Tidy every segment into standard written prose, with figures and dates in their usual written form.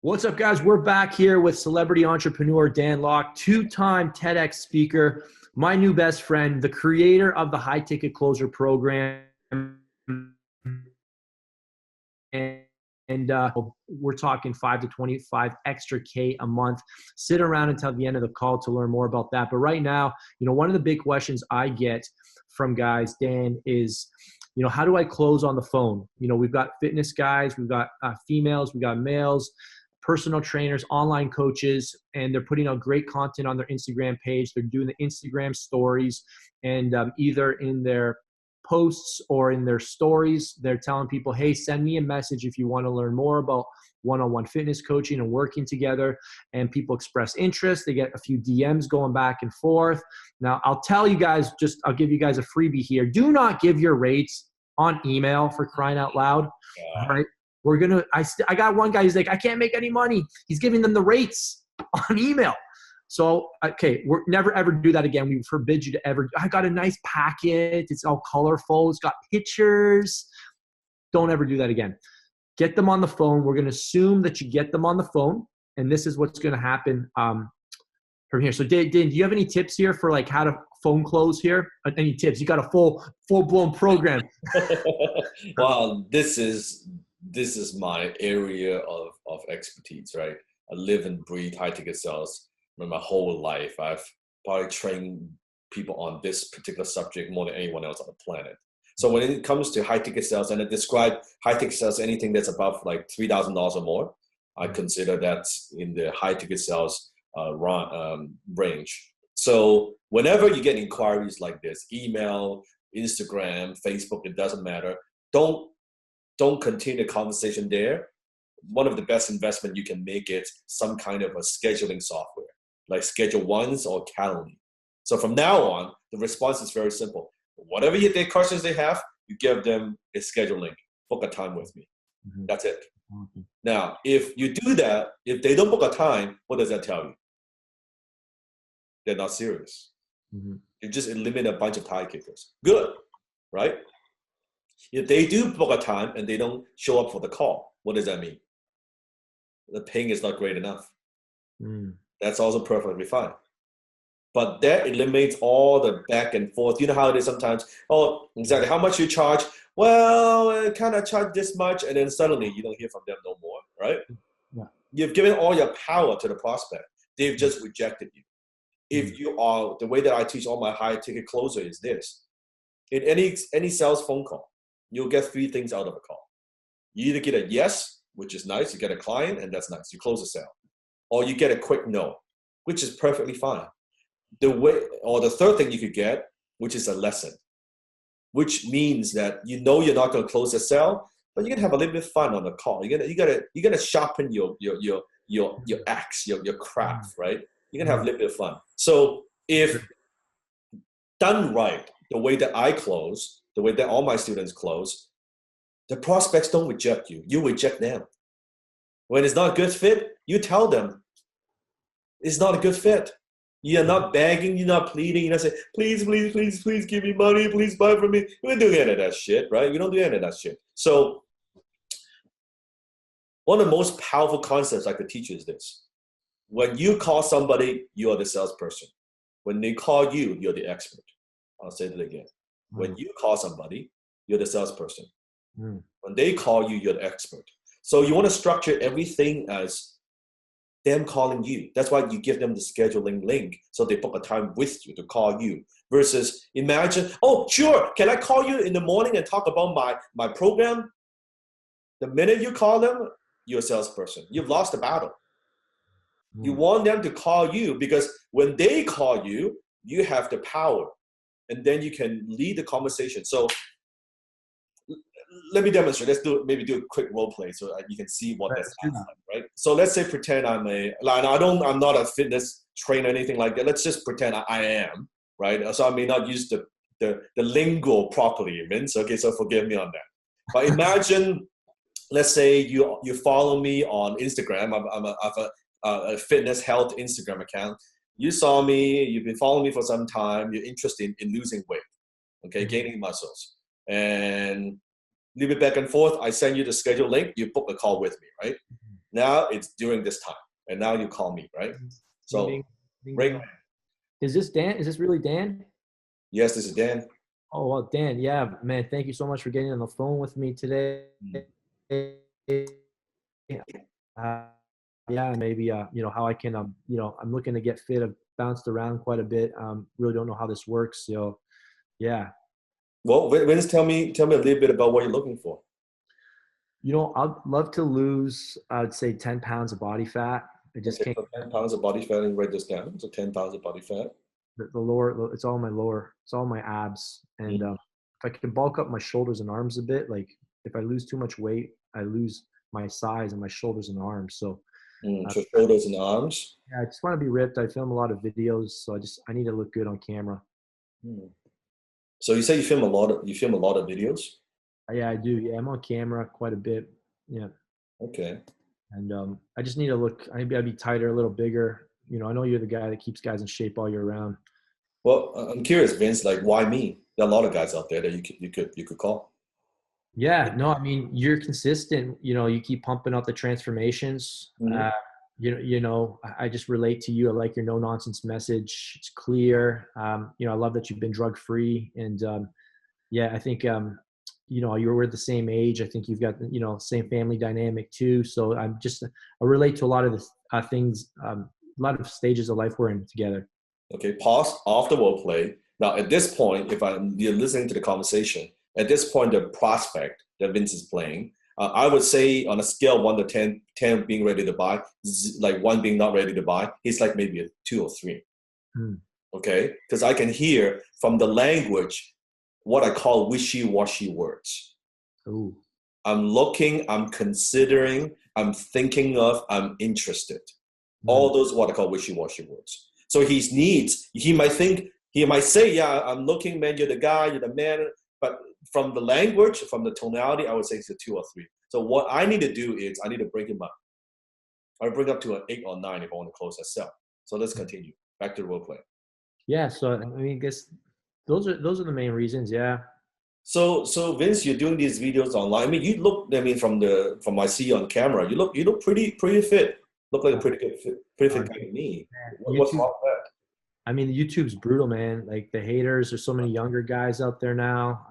What's up, guys? We're back here with celebrity entrepreneur Dan LOK, two-time TEDx speaker, my new best friend, the creator of the High Ticket Closer program. And we're talking 5 to 25 extra K a month. Sit around until the end of the call to learn more about that. But right now, one of the big questions I get from guys, Dan, is, how do I close on the phone? We've got fitness guys, we've got females, we've got males, personal trainers, online coaches, and they're putting out great content on their Instagram page. They're doing the Instagram stories, and either in their posts or in their stories, they're telling people, hey, send me a message if you want to learn more about one-on-one fitness coaching and working together. And people express interest. They get a few DMs going back and forth. Now, I'll tell you guys, I'll give you guys a freebie here. Do not give your rates on email, for crying out loud. Yeah. All right. I got one guy who's like, I can't make any money. He's giving them the rates on email. So, okay, we're never ever do that again. We forbid you to ever. I got a nice packet. It's all colorful. It's got pictures. Don't ever do that again. Get them on the phone. We're going to assume that you get them on the phone, and this is what's going to happen from here. So, Dan, do you have any tips here for like how to phone close here? Any tips? You got a full-blown program. Well, this is my area of expertise, right? I live and breathe high ticket sales my whole life. I've probably trained people on this particular subject more than anyone else on the planet. So when it comes to high ticket sales, and I describe high ticket sales, anything that's above like $3,000 or more, I consider that in the high ticket sales range. So whenever you get inquiries like this, email, Instagram, Facebook, it doesn't matter. Don't continue the conversation there. One of the best investment you can make is some kind of a scheduling software, like Schedule Ones or Calendly. So from now on, the response is very simple. Whatever the questions they have, you give them a schedule link. Book a time with me. Mm-hmm. That's it. Mm-hmm. Now, if you do that, if they don't book a time, what does that tell you? They're not serious. Mm-hmm. You just eliminate a bunch of tie kickers. Good, right? If they do book a time and they don't show up for the call, what does that mean? The ping is not great enough. Mm. That's also perfectly fine. But that eliminates all the back and forth. You know how it is sometimes? Oh, exactly. How much you charge? Well, I kind of charge this much. And then suddenly you don't hear from them no more, right? Yeah. You've given all your power to the prospect. They've just rejected you. If you are, the way that I teach all my high ticket closer is this. In any sales phone call, you'll get three things out of a call. You either get a yes, which is nice. You get a client, and that's nice. You close the sale. Or you get a quick no, which is perfectly fine. The third thing you could get, which is a lesson, which means that you're not going to close the sale, but you're going to have a little bit of fun on the call. You're going to sharpen your axe, your craft, right? You're going to have a little bit of fun. So if done right, the way that I close, the way that all my students close, the prospects don't reject you. You reject them. When it's not a good fit, you tell them it's not a good fit. You're not begging, you're not pleading, you're not saying, please, please, please, please give me money, please buy from me. We don't do any of that shit, right? We don't do any of that shit. So one of the most powerful concepts I could teach you is this. When you call somebody, you're the salesperson. When they call you, you're the expert. I'll say that again. When you call somebody, you're the salesperson. When they call you, you're the expert. So you want to structure everything as them calling you. That's why you give them the scheduling link so they book a time with you to call you. Versus imagine, oh, sure, can I call you in the morning and talk about my program? The minute you call them, you're a salesperson. You've lost the battle. You want them to call you because when they call you, you have the power. And then you can lead the conversation. So let me demonstrate. Let's do a quick role play so you can see what that's like, right? So let's say pretend I'm not a fitness trainer or anything like that. Let's just pretend I am, right? So I may not use the lingo properly, Vince. Okay, so forgive me on that. But imagine, let's say you follow me on Instagram. I have a fitness health Instagram account. You saw me, you've been following me for some time, you're interested in losing weight, okay, gaining muscles. And a little bit back and forth, I send you the schedule link, you book a call with me, right? Now it's during this time, and now you call me, right? So, Ding, ding, great. ding. Is this Dan? Is this really Dan? Yes, this is Dan. Oh, well, Dan, yeah, man, thank you so much for getting on the phone with me today. Yeah, maybe, how I can, I'm looking to get fit. I've bounced around quite a bit. Really don't know how this works. So, yeah. Well, Vince, tell me a little bit about what you're looking for. I'd love to lose, I'd say 10 pounds of body fat. I just can't. So 10 pounds of body fat, and write this down. So 10 pounds of body fat. The lower, it's all my lower, it's all my abs. And if I can bulk up my shoulders and arms a bit, like if I lose too much weight, I lose my size and my shoulders and arms. So, so shoulders and arms. yeah, I just want to be ripped. I film a lot of videos, so I need to look good on camera. So you say you film a lot of videos? Yeah, I do. Yeah, I'm on camera quite a bit. Yeah. Okay. And I just need to look. I'd be tighter, a little bigger. I know you're the guy that keeps guys in shape all year round. Well, I'm curious, Vince. Like, why me? There are a lot of guys out there that you could call. Yeah, no, I mean, you're consistent. You keep pumping out the transformations. I just relate to you. I like your no nonsense message. It's clear. I love that you've been drug free, and yeah, I think we're the same age. I think you've got same family dynamic too. So I relate to a lot of the things, a lot of stages of life we're in together. Okay, pause off the role play. Now, at this point, if you're listening to the conversation, at this point, the prospect that Vince is playing, I would say on a scale of 1 to 10, 10 being ready to buy, like 1 being not ready to buy, he's like maybe a 2 or 3. Okay, because I can hear from the language what I call wishy-washy words. Ooh. I'm looking, I'm considering, I'm thinking of, I'm interested. All those what I call wishy-washy words. So he might say, yeah, I'm looking, man, you're the guy, you're the man. But from the language, from the tonality, I would say it's a 2 or 3. So what I need to do is I need to bring him up. I'll bring up to an 8 or 9 if I want to close that sell. So let's continue. Back to the role play. Yeah, so I mean, I guess those are the main reasons. Yeah. So Vince, you're doing these videos online. I mean, you look. I mean, from I see you on camera, you look pretty fit. Look like a pretty fit guy to me. What's wrong with that? I mean, YouTube's brutal, man. Like the haters. There's so many younger guys out there now.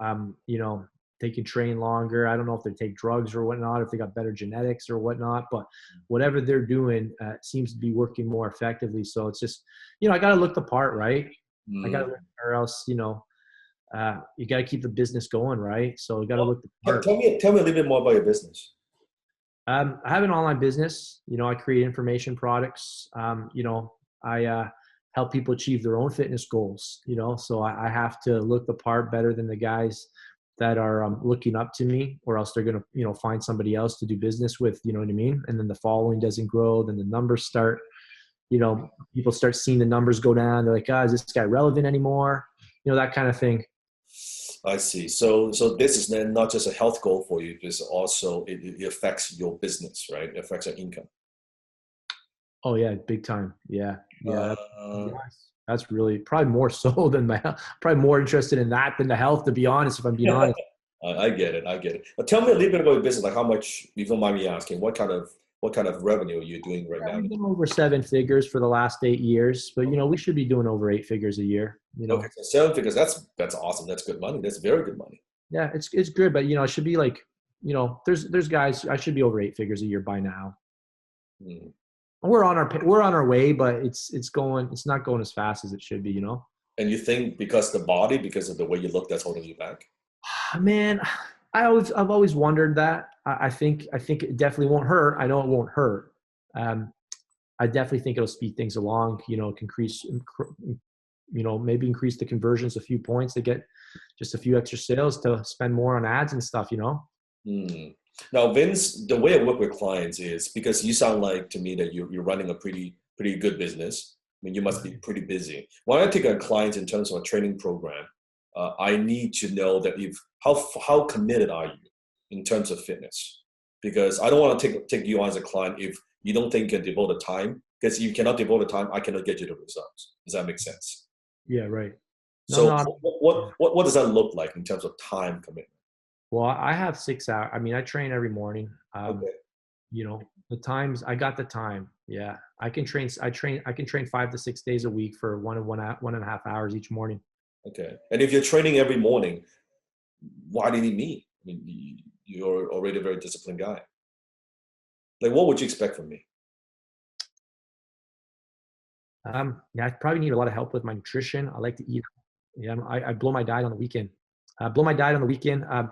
They can train longer. I don't know if they take drugs or whatnot, if they got better genetics or whatnot, but whatever they're doing seems to be working more effectively. So it's just, I got to look the part, right? I got to look, or else, you got to keep the business going, right? So you got to look the part. Tell me a little bit more about your business. I have an online business. I create information products. I help people achieve their own fitness goals. So I have to look the part better than the guys that are looking up to me, or else they're going to, find somebody else to do business with, you know what I mean? And then the following doesn't grow. Then the numbers start, people start seeing the numbers go down. They're like, is this guy relevant anymore? That kind of thing. I see. So this is then not just a health goal for you, it's also, it affects your business, right? It affects your income. Oh yeah. Big time. Yeah. Yeah. That's really probably more so than probably more interested in that than the health, to be honest, if I'm being honest. I get it. But tell me a little bit about your business. Like how much, if you don't mind me asking, what kind of revenue are you doing right now? We've been over 7 figures for the last 8 years, but we should be doing over 8 figures a year. Okay, so 7 figures. That's awesome. That's good money. That's very good money. Yeah, it's good, but it should be like, there's guys, I should be over 8 figures a year by now. We're on our way, but it's not going as fast as it should be, And you think because of the way you look, that's holding you back? Man, I've always wondered that. I think it definitely won't hurt. I know it won't hurt. I definitely think it'll speed things along. It can increase, maybe increase the conversions a few points to get just a few extra sales to spend more on ads and stuff. Now, Vince, the way I work with clients is, because you sound like to me that you're running a pretty good business. I mean, you must be pretty busy. When I take a client in terms of a training program, I need to know that how committed are you in terms of fitness? Because I don't want to take you on as a client if you don't think you can devote the time. Because if you cannot devote the time, I cannot get you the results. Does that make sense? Yeah, right. What does that look like in terms of time commitment? Well, I have 6 hours. I mean, I train every morning. Okay. the times I got the time. Yeah. I can train 5 to 6 days a week for 1.5 hours each morning. Okay. And if you're training every morning, why do you need me? I mean, you're already a very disciplined guy. Like, what would you expect from me? Yeah, I probably need a lot of help with my nutrition. I like to eat. Yeah, I blow my diet on the weekend.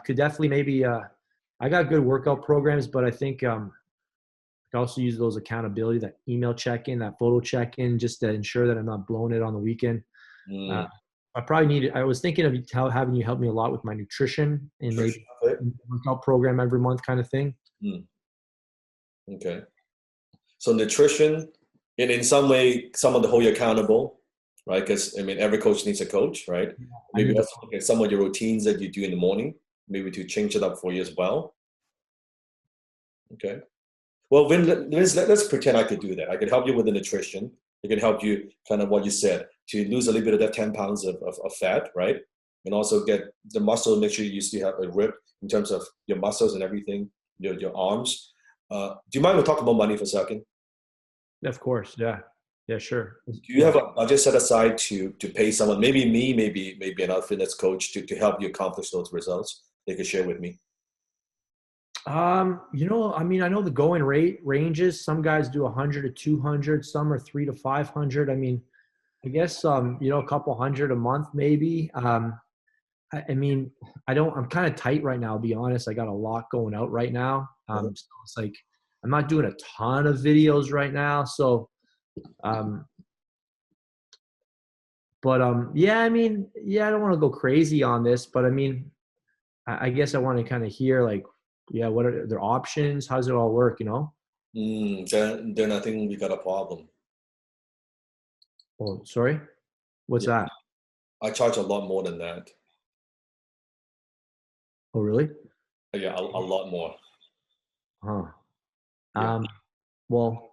Could definitely maybe, I got good workout programs, but I think I could also use those accountability, that email check-in, that photo check-in, just to ensure that I'm not blowing it on the weekend. Mm. I was thinking of having you help me a lot with my nutrition and maybe workout program every month kind of thing. Mm. Okay. So nutrition, and in some way, someone to hold you accountable, right? Because I mean, every coach needs a coach, right? Maybe also look at some of your routines that you do in the morning, maybe to change it up for you as well. Okay. Well, let's pretend I could do that. I could help you with the nutrition. I could help you kind of what you said to lose a little bit of that 10 pounds of fat, right? And also get the muscle, make sure you still have a rip in terms of your muscles and everything, your arms. Do you mind we talk about money for a second? Of course. Yeah. Yeah, sure. Do you have a budget set aside to pay someone, maybe me, maybe another fitness coach to help you accomplish those results? They could share with me. I mean, I know the going rate ranges. Some guys do 100 to 200, some are 300 to 500. I mean, I guess a couple hundred a month maybe. I mean, I'm kind of tight right now, to be honest. I got a lot going out right now. So it's like I'm not doing a ton of videos right now. So yeah, I mean, yeah, I don't want to go crazy on this, but I mean, I guess I want to kind of hear like, yeah, what are their options? How does it all work, Then I think we got a problem. Oh, sorry? What's that? I charge a lot more than that. Oh, really? Yeah, a lot more. Huh. Yeah. Well,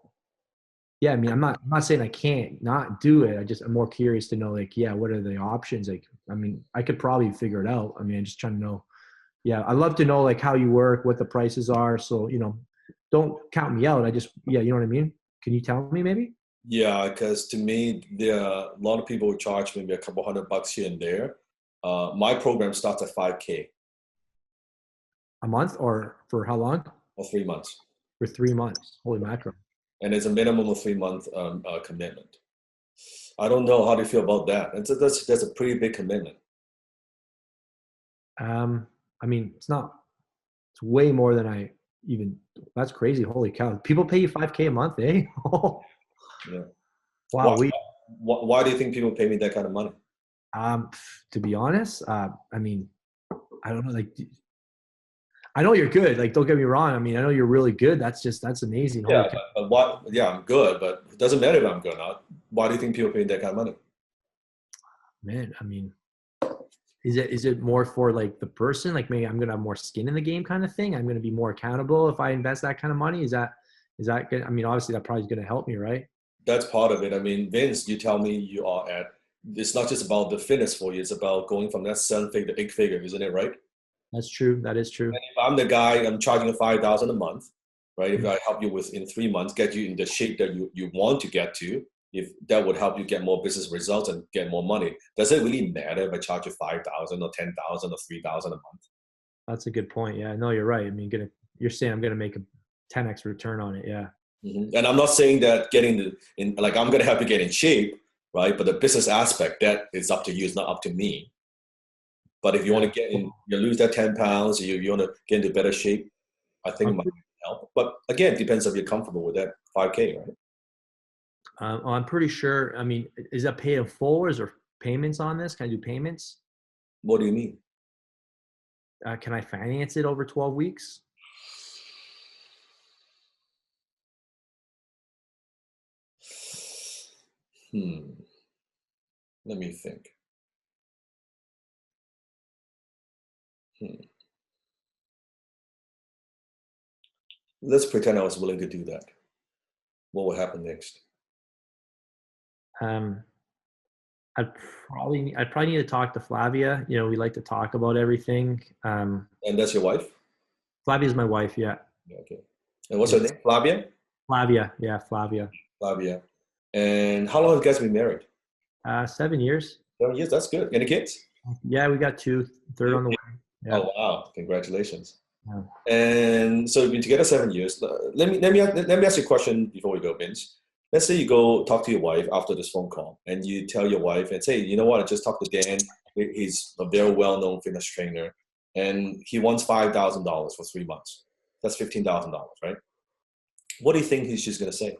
yeah, I mean, I'm not saying I can't not do it. I'm more curious to know, like, yeah, what are the options? Like, I mean, I could probably figure it out. I mean, I'm just trying to know. Yeah, I'd love to know like how you work, what the prices are. So, don't count me out. Yeah, you know what I mean? Can you tell me maybe? Yeah, because to me, there are a lot of people who charge maybe a couple $100 here and there. My program starts at 5K. A month or for how long? For 3 months. For 3 months. Holy mackerel. And it's a minimum of 3 month commitment. I don't know how do you feel about that. That's a pretty big commitment. I mean, it's way more than that's crazy. Holy cow. People pay you 5K a month, eh? Yeah. Wow. Why do you think people pay me that kind of money? To be honest, I mean, I don't know. Like, I know you're good. Like, don't get me wrong. I mean, I know you're really good. That's amazing. Yeah, but what? Yeah, I'm good, but it doesn't matter if I'm good or not. Why do you think people pay me that kind of money? Man, I mean, is it more for like the person? Like, maybe I'm gonna have more skin in the game, kind of thing. I'm gonna be more accountable if I invest that kind of money. Is that good? I mean, obviously, that probably is gonna help me, right? That's part of it. I mean, Vince, you tell me you are at. It's not just about the fitness for you. It's about going from that 7-figure to 8-figure, isn't it? Right? That's true. That is true. And if I'm the guy, I'm charging $5,000 a month, right? If I help you within 3 months, get you in the shape that you want to get to, if that would help you get more business results and get more money, does it really matter if I charge you 5,000 or 10,000 or 3,000 a month? That's a good point. Yeah, no, you're right. I mean, you're saying I'm gonna make a 10x return on it. Yeah. Mm-hmm. And I'm not saying that I'm going to help you get in shape, right? But the business aspect, that is up to you. It's not up to me. But if you want to you lose that 10 pounds, you want to get into better shape, I think it might help. But again, it depends if you're comfortable with that 5K, right? I'm pretty sure. I mean, is that pay in full or is there payments on this? Can I do payments? What do you mean? Can I finance it over 12 weeks? Let me think. Let's pretend I was willing to do that. What would happen next? I'd probably need to talk to Flavia. We like to talk about everything. And that's your wife? Flavia's my wife. Yeah. Okay. And what's her name? Flavia? Flavia. Yeah, Flavia. Flavia. And how long have you guys been married? 7 years. 7 years, that's good. Any kids? Yeah, we got two, third on the way. Yeah. Oh, wow. Congratulations. Yeah. And so you've been together 7 years. Let me ask you a question before we go, Vince. Let's say you go talk to your wife after this phone call and you tell your wife and say, you know what, I just talked to Dan. He's a very well-known fitness trainer and he wants $5,000 for 3 months. That's $15,000, right? What do you think she's going to say?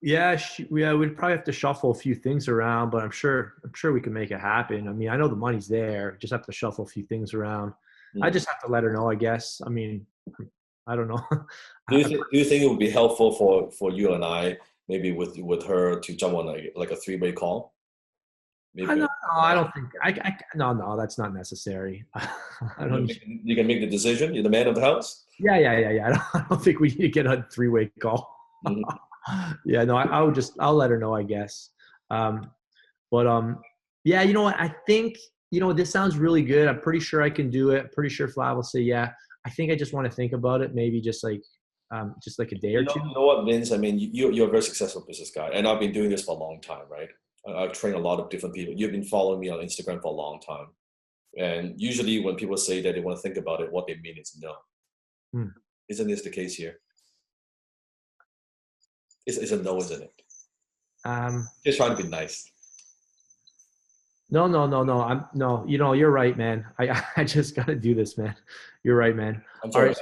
Yeah, we'd probably have to shuffle a few things around, but I'm sure we can make it happen. I mean, I know the money's there. Just have to shuffle a few things around. I just have to let her know, I guess. I mean, I don't know. Do you think it would be helpful for you and I, maybe with her, to jump on like a 3-way call? Maybe No, I don't think no, that's not necessary. I don't. You can make the decision. You're the man of the house. Yeah. I don't think we need to get a 3-way call. Mm-hmm. Yeah, no, I'll let her know, I guess. Yeah, you know what? I think, this sounds really good. I'm pretty sure I can do it. Pretty sure Flav will say, yeah. I think I just want to think about it. Maybe just like a day or two. You know what, Vince? I mean, you're a very successful business guy, and I've been doing this for a long time, right? I've trained a lot of different people. You've been following me on Instagram for a long time. And usually when people say that they want to think about it, what they mean is no. Isn't this the case here? It's a no, isn't it? Just trying to be nice. No. No, you're right, man. I just got to do this, man. You're right, man. I'm sorry. All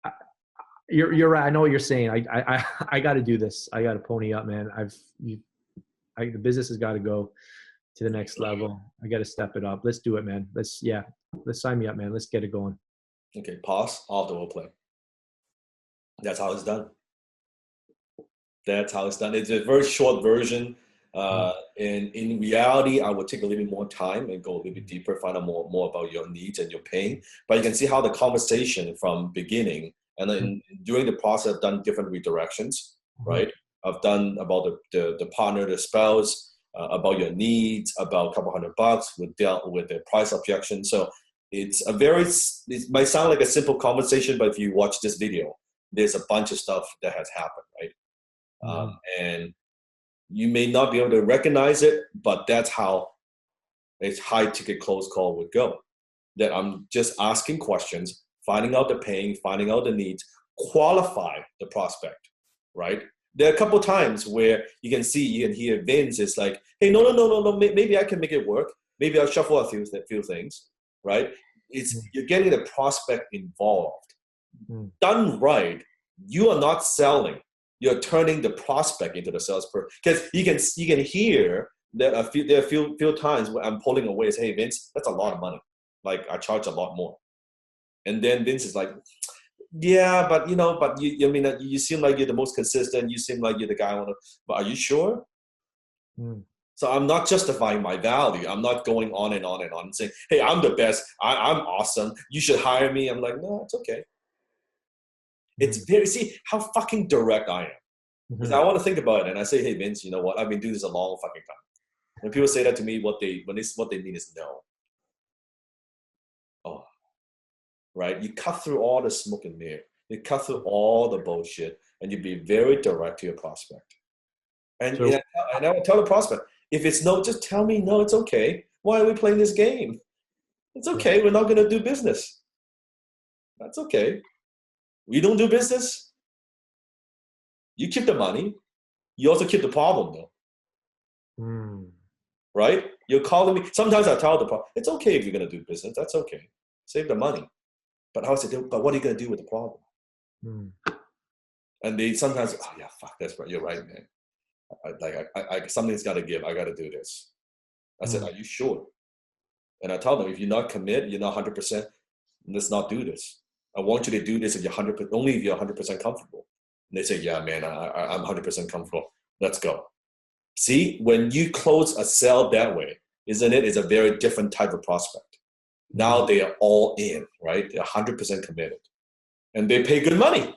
right. You're right. I know what you're saying. I got to do this. I got to pony up, man. The business has got to go to the next level. I got to step it up. Let's do it, man. Let's sign me up, man. Let's get it going. Okay. Pause. Off the role play. That's how it's done. That's how it's done. It's a very short version. And in reality, I would take a little bit more time and go a little bit deeper, find out more about your needs and your pain. But you can see how the conversation from beginning and then during the process, I've done different redirections, right? I've done about the partner, the spouse, about your needs, about a couple $100. We've dealt with the price objection. So it might sound like a simple conversation, but if you watch this video, there's a bunch of stuff that has happened, right? And you may not be able to recognize it, but that's how a high ticket close call would go. That I'm just asking questions, finding out the pain, finding out the needs, qualify the prospect, right? There are a couple times where you can hear Vince is like, hey, no, maybe I can make it work. Maybe I'll shuffle a few things, right? You're getting the prospect involved. Done right, you are not selling. You're turning the prospect into the salesperson. Because you can hear that there are a few times where I'm pulling away and say, hey, Vince, that's a lot of money. Like, I charge a lot more. And then Vince is like, yeah, but you seem like you're the most consistent. You seem like you're the guy I want to, but are you sure? So I'm not justifying my value. I'm not going on and on and on and saying, hey, I'm the best. I'm awesome. You should hire me. I'm like, no, it's okay. It's see how fucking direct I am. Because I want to think about it, and I say, hey, Vince, you know what? I've been doing this a long fucking time. When people say that to me, what they mean is no. Oh, right? You cut through all the smoke and mirror. You cut through all the bullshit, and you be very direct to your prospect. And I would tell the prospect, if it's no, just tell me no, it's okay. Why are we playing this game? It's okay. We're not going to do business. That's okay. We don't do business. You keep the money. You also keep the problem, though. Right? You're calling me. Sometimes I tell the problem, it's okay if you're going to do business. That's okay. Save the money. But I would say, but what are you going to do with the problem? And they sometimes, oh yeah, fuck, that's right. You're right, man. Something's got to give. I got to do this. I said, are you sure? And I tell them, if you're not committed, you're not 100%, let's not do this. I want you to do this if you're 100%, only if you're 100% comfortable. And they say, yeah, man, I'm 100% comfortable. Let's go. See, when you close a sale that way, isn't it? It's a very different type of prospect. Now they are all in, right? They're 100% committed. And they pay good money.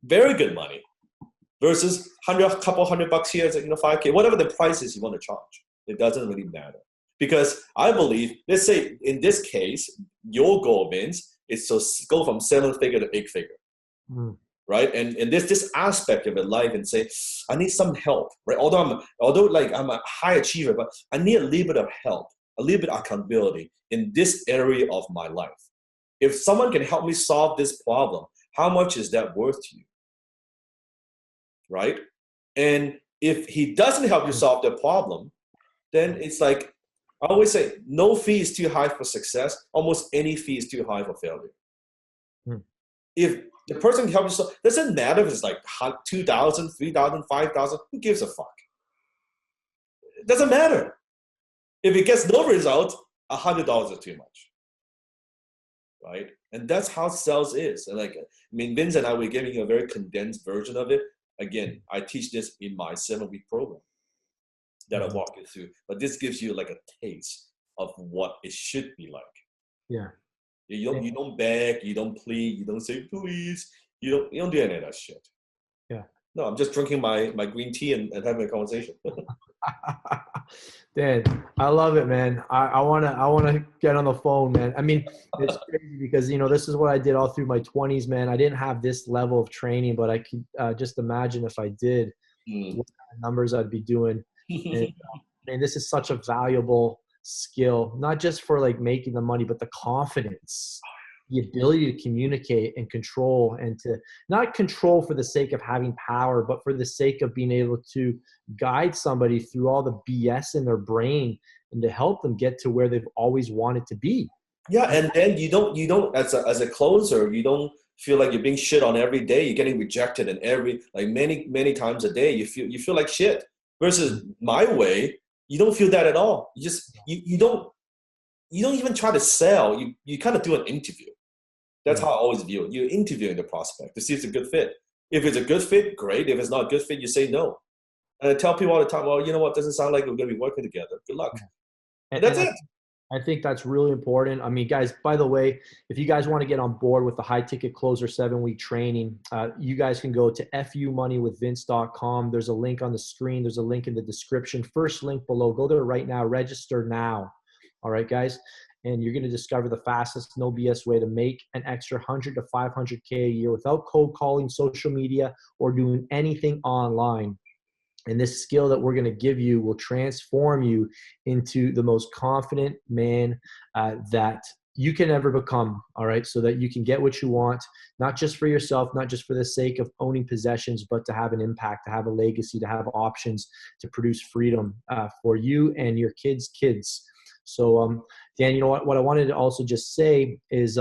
Very good money. Versus couple $100 here, it's like, $5K, whatever the price is you want to charge. It doesn't really matter. Because I believe, let's say in this case, your goal, Vince, is to go from 7-figure to 8-figure. Right, and there's this aspect of your life, and say, I need some help, right? Although I'm a high achiever, but I need a little bit of help, a little bit of accountability in this area of my life. If someone can help me solve this problem, how much is that worth to you, right? And if he doesn't help you solve the problem, then it's like I always say, no fee is too high for success. Almost any fee is too high for failure. If the person can help you solve, doesn't matter if it's like 2,000, 3,000, 5,000. Who gives a fuck? It doesn't matter. If it gets no result, $100 is too much, right? And that's how sales is. And Vince and I were giving you a very condensed version of it. Again, I teach this in my 7-week program that I walk you through. But this gives you like a taste of what it should be like. Yeah. You don't beg, you don't plead, you don't say please, you don't do any of that shit. Yeah. No, I'm just drinking my green tea and having a conversation. Dan, I love it, man. I wanna get on the phone, man. I mean, it's crazy because this is what I did all through my 20s, man. I didn't have this level of training, but I could just imagine if I did, what kind of numbers I'd be doing. And man, this is such a valuable skill, not just for like making the money, but the confidence, the ability to communicate and control, and to not control for the sake of having power, but for the sake of being able to guide somebody through all the BS in their brain and to help them get to where they've always wanted to be. Yeah. And then you don't as a closer, you don't feel like you're being shit on every day. You're getting rejected, and many times a day, you feel like shit. Versus my way, you don't feel that at all. You just you don't even try to sell. You kind of do an interview. That's how I always view it. You're interviewing the prospect to see if it's a good fit. If it's a good fit, great. If it's not a good fit, you say no. And I tell people all the time, well, you know what? Doesn't sound like we're going to be working together. Good luck. And that's it. I think that's really important. I mean, guys, by the way, if you guys want to get on board with the High Ticket Closer 7-week training, you guys can go to fumoneywithvince.com. There's a link on the screen. There's a link in the description. First link below. Go there right now. Register now. All right, guys. And you're going to discover the fastest, no BS way to make an extra 100 to 500K a year without cold calling, social media, or doing anything online. And this skill that we're going to give you will transform you into the most confident man that you can ever become, all right? So that you can get what you want, not just for yourself, not just for the sake of owning possessions, but to have an impact, to have a legacy, to have options, to produce freedom for you and your kids' kids. So, Dan, you know what I wanted to also just say is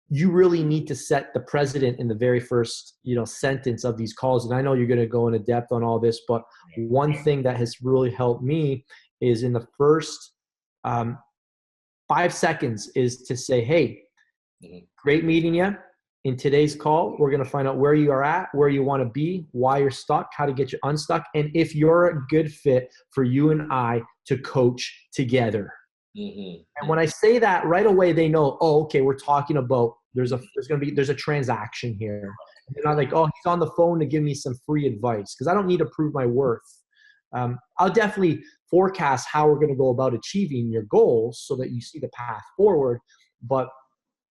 you really need to set the precedent in the very first, sentence of these calls. And I know you're going to go into depth on all this, but one thing that has really helped me is in the first 5 seconds is to say, hey, great meeting you. In today's call, we're going to find out where you are at, where you want to be, why you're stuck, how to get you unstuck, and if you're a good fit for you and I to coach together. And when I say that, right away they know, oh, okay, we're talking about there's a transaction here. And they're not like, oh, he's on the phone to give me some free advice, because I don't need to prove my worth. I'll definitely forecast how we're going to go about achieving your goals so that you see the path forward. But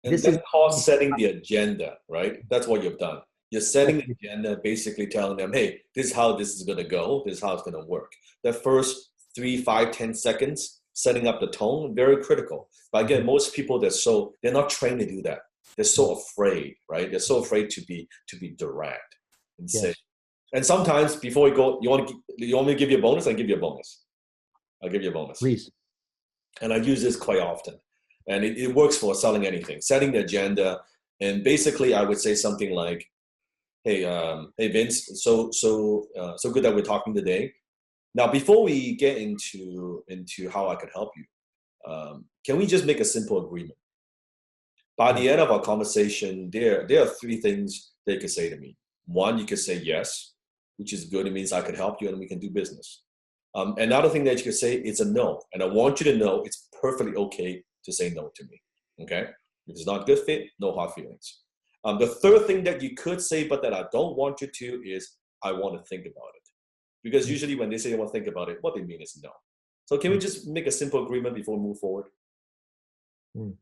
this is called setting the agenda, right? That's what you've done. You're setting the agenda, basically telling them, hey, this is how this is going to go. This is how it's going to work. The first 3, 5, 10 seconds, setting up the tone, very critical. But again, most people, they're not trained to do that. They're so afraid, right? They're so afraid to be direct and say. And sometimes before we go, you want me to give you a bonus? I'll give you a bonus. I'll give you a bonus. Please. And I use this quite often. And it works for selling anything, setting the agenda. And basically, I would say something like, hey Vince, so good that we're talking today. Now, before we get into how I could help you, can we just make a simple agreement? By the end of our conversation, there are 3 things they could say to me. 1, you could say yes, which is good. It means I could help you and we can do business. Another thing that you could say is a no. And I want you to know it's perfectly okay to say no to me, okay? If it's not a good fit, no hard feelings. The third thing that you could say, but that I don't want you to, is I want to think about it. Because usually when they say they want to think about it, what they mean is no. So can we just make a simple agreement before we move forward? Mm.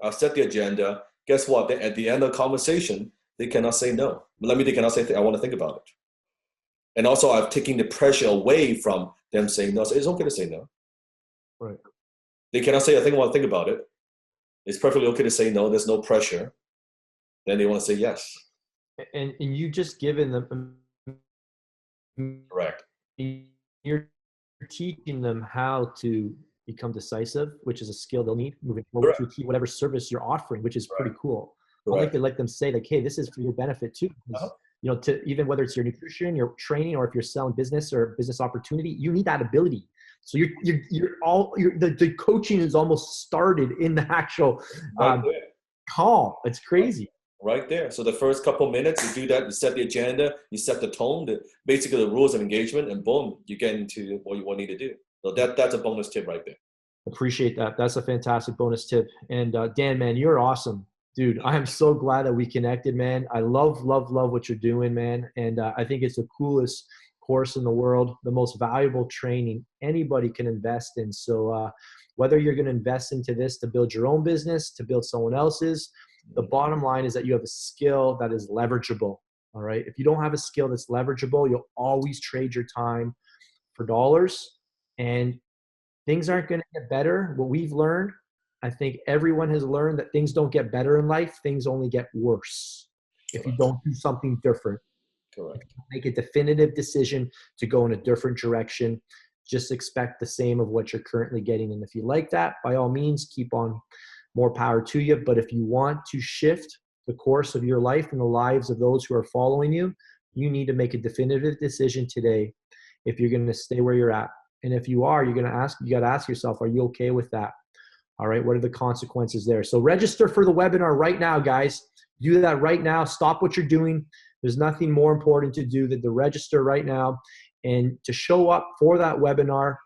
I'll set the agenda. Guess what? At the end of the conversation, they cannot say no. They cannot say, I want to think about it. And also, I've taken the pressure away from them saying no. So it's okay to say no. Right. They cannot say, I want to think about it. It's perfectly okay to say no. There's no pressure. Then they want to say yes. And you just given them. Correct. You're teaching them how to become decisive, which is a skill they'll need moving forward to whatever service you're offering, which is pretty cool. I like to let them say like, hey, this is for your benefit too. You know, to even whether it's your nutrition, your training, or if you're selling business or business opportunity, you need that ability. So the coaching is almost started in the actual call. It's crazy. Right there. So the first couple minutes, you do that, you set the agenda, you set the tone, basically the rules of engagement, and boom, you get into what you need to do. So that's a bonus tip right there. Appreciate that. That's a fantastic bonus tip. And Dan, man, you're awesome. Dude, I am so glad that we connected, man. I love what you're doing, man. And I think it's the coolest course in the world, the most valuable training anybody can invest in. So whether you're going to invest into this to build your own business, to build someone else's, the bottom line is that you have a skill that is leverageable. All right. If you don't have a skill that's leverageable, you'll always trade your time for dollars, and things aren't going to get better. What we've learned, I think everyone has learned, that things don't get better in life. Things only get worse if you don't do something different. Correct. Make a definitive decision to go in a different direction. Just expect the same of what you're currently getting. And if you like that, by all means, keep on. More power to you. But if you want to shift the course of your life and the lives of those who are following you, you need to make a definitive decision today if you're going to stay where you're at. And if you are, you got to ask yourself, are you okay with that? All right. What are the consequences there? So register for the webinar right now, guys. Do that right now. Stop what you're doing. There's nothing more important to do than to register right now and to show up for that webinar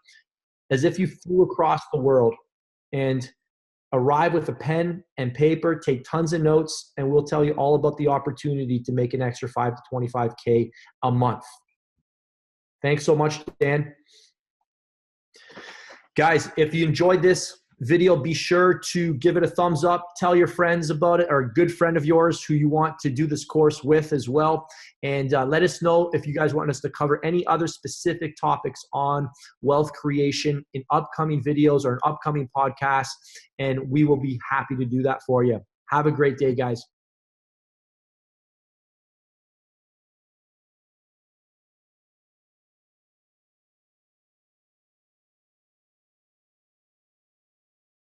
as if you flew across the world, and arrive with a pen and paper, take tons of notes, and we'll tell you all about the opportunity to make an extra 5 to 25K a month. Thanks so much, Dan. Guys, if you enjoyed this video, be sure to give it a thumbs up. Tell your friends about it, or a good friend of yours who you want to do this course with as well. And let us know if you guys want us to cover any other specific topics on wealth creation in upcoming videos or an upcoming podcast. And we will be happy to do that for you. Have a great day, guys.